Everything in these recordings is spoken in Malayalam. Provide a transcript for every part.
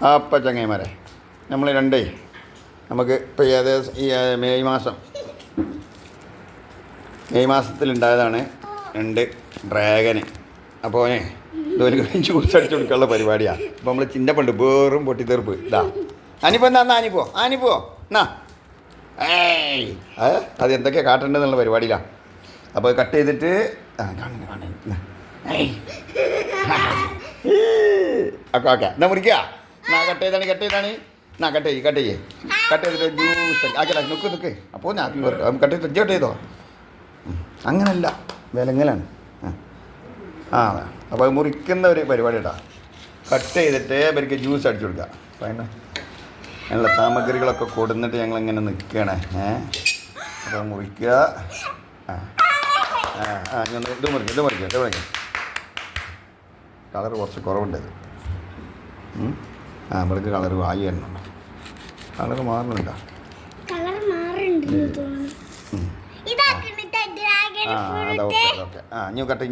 അപ്പം ചങ്ങായിമാരെ നമ്മൾ നമുക്ക് ഇപ്പോൾ ഏകദേശം ഈ മെയ് മാസത്തിലുണ്ടായതാണ് 2 ഡ്രാഗന്. അപ്പോൾ ഇതൊരു ജ്യൂസ് അടിച്ചു കൊടുക്കാനുള്ള പരിപാടിയാണ്. അപ്പോൾ നമ്മൾ ചിന്തപ്പുണ്ട് വേറും പൊട്ടിത്തെറുപ്പ് ഇതാ. ആനിപ്പോ എന്നാ ആനിപ്പോ എന്നാ അത് എന്തൊക്കെയാണ് കാട്ടേണ്ടതെന്നുള്ള പരിപാടിയിലാണ്. അപ്പോൾ കട്ട് ചെയ്തിട്ട് ഓക്കെ എന്നാ മുറിക്കുക. എന്നാ കട്ട് ചെയ്താണ് എന്നാ കട്ട് ചെയ്തിട്ട് ജ്യൂസ് ആക്കില്ല നിൽക്ക് അപ്പോൾ ഞാൻ കട്ട് ചെയ്തോ. അങ്ങനല്ല വിലങ്ങലാണ്. അപ്പോൾ അത് മുറിക്കുന്ന ഒരു പരിപാടി കേട്ടോ. കട്ട് ചെയ്തിട്ട് അവർക്ക് ജ്യൂസ് അടിച്ചു കൊടുക്കുക. അപ്പോൾ ഞങ്ങളുടെ സാമഗ്രികളൊക്കെ കൊടുന്നിട്ട് ഞങ്ങളിങ്ങനെ നിൽക്കുകയാണ്. അപ്പോൾ മുറിക്കുക. ഇത് മുറിക്കുക. കളർ കുറച്ച് കുറവുണ്ട്. നമ്മൾക്ക് കളർ ആയി വരുന്നുണ്ട്. കളർ മാറുന്നുണ്ടോ? ഓക്കെ. ഇഞ്ഞും കട്ട്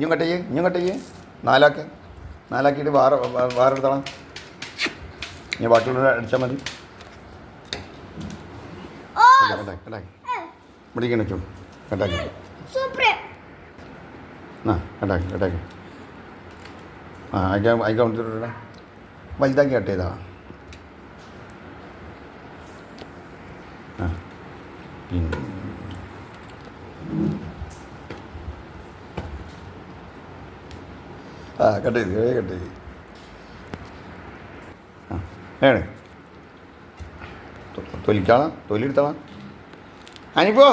ചെയ്യ്. നാലാക്കിയിട്ട് വാറെടുത്തോളാം. ഇനി ബാക്കിയുള്ള അടിച്ചാൽ മതി. പിടിക്കണം വെച്ചു കട്ടാക്കി. കട്ടാക്കി. അയക്കാൻ വിളിച്ചിട്ടുള്ള വലുതാക്കി കട്ട് ചെയ്താ. കട്ട് ചെയ്ത് തൊലി എടുത്തോളാം. അനിപ്പോ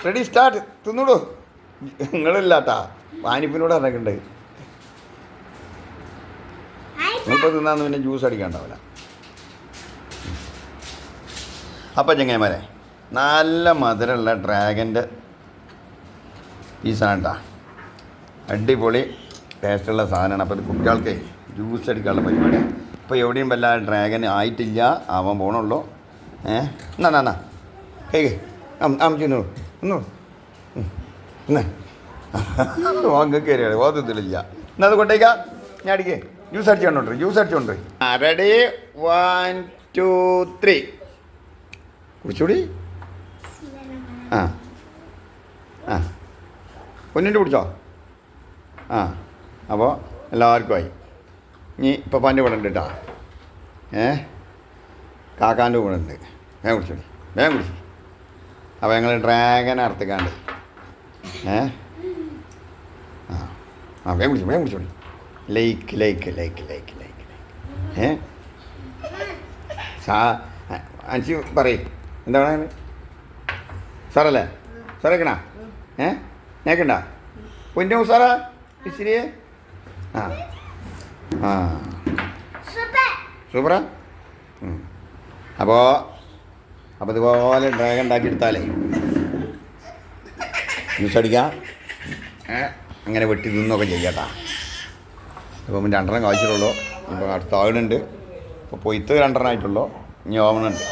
റെഡി സ്റ്റാർട്ട്. തിന്നൂടൂ. നിങ്ങളില്ലാട്ടാ ആനിപ്പിനോട് പറഞ്ഞിട്ടുണ്ട്. നിങ്ങളിപ്പോൾ തിന്നാന്ന് പിന്നെ ജ്യൂസ് അടിക്കാണ്ടാവില്ല. അപ്പം ചങ്ങായിമാരെ നല്ല മധുരമുള്ള ഡ്രാഗൻ്റെ പീസാണ് കേട്ടോ. അടിപൊളി ടേസ്റ്റുള്ള സാധനമാണ്. അപ്പോൾ ഇത് കുട്ടികൾക്ക് ജ്യൂസ് അടിക്കാനുള്ള പരിപാടി. ഇപ്പോൾ എവിടെയും വല്ല ഡ്രാഗൻ ആയിട്ടില്ല, ആവാൻ പോകണുള്ളൂ. എന്നാ അമ്മച്ചോ വാങ്ങ കയറിയാണ് ഓർത്തില്ല. എന്നാൽ അത് കൊണ്ടേക്കാ ഞാൻ അടിക്കേ. ജ്യൂസ് അടിച്ചോണ്ട് റെഡി 1 2 3 കുടിച്ചൂടി. പൊന്നിൻ്റെ കുടിച്ചോ. അപ്പോൾ എല്ലാവർക്കും ആയി. ഇനി പപ്പാൻ്റെ കൂടെ ഉണ്ട് കേട്ടോ. കാക്കാൻ്റെ കൂടെ ഉണ്ട്. വേഗം കുടിച്ചു. അപ്പോൾ ഞങ്ങൾ ഡ്രാഗൻ അറുത്തിക്കാണ്ട് വേഗം കുടിച്ചോളി. ലൈക്ക് അഞ്ചി പറയും എന്താ പറയുക. സാറല്ലേ സാറേക്കണ നേക്കണ്ട പൊന്നു സാറാ ഇച്ചിരിയെ. സൂപ്പറാ. അപ്പോൾ ഇതുപോലെ ഡ്രാഗൺ ഉണ്ടാക്കി എടുത്താലേ ജ്യൂസ് അടിക്കാം. അങ്ങനെ വെട്ടി തിന്നൊക്കെ ചെയ്യാട്ടാ. ഇപ്പം 2 കാഴ്ചയുള്ളൂ. ഇപ്പോൾ അടുത്ത ആടുണ്ട്. ഇപ്പോൾ പൊയ്ത്ത് 2 ആയിട്ടുള്ളൂ. ഇനി ഓവണുണ്ട്.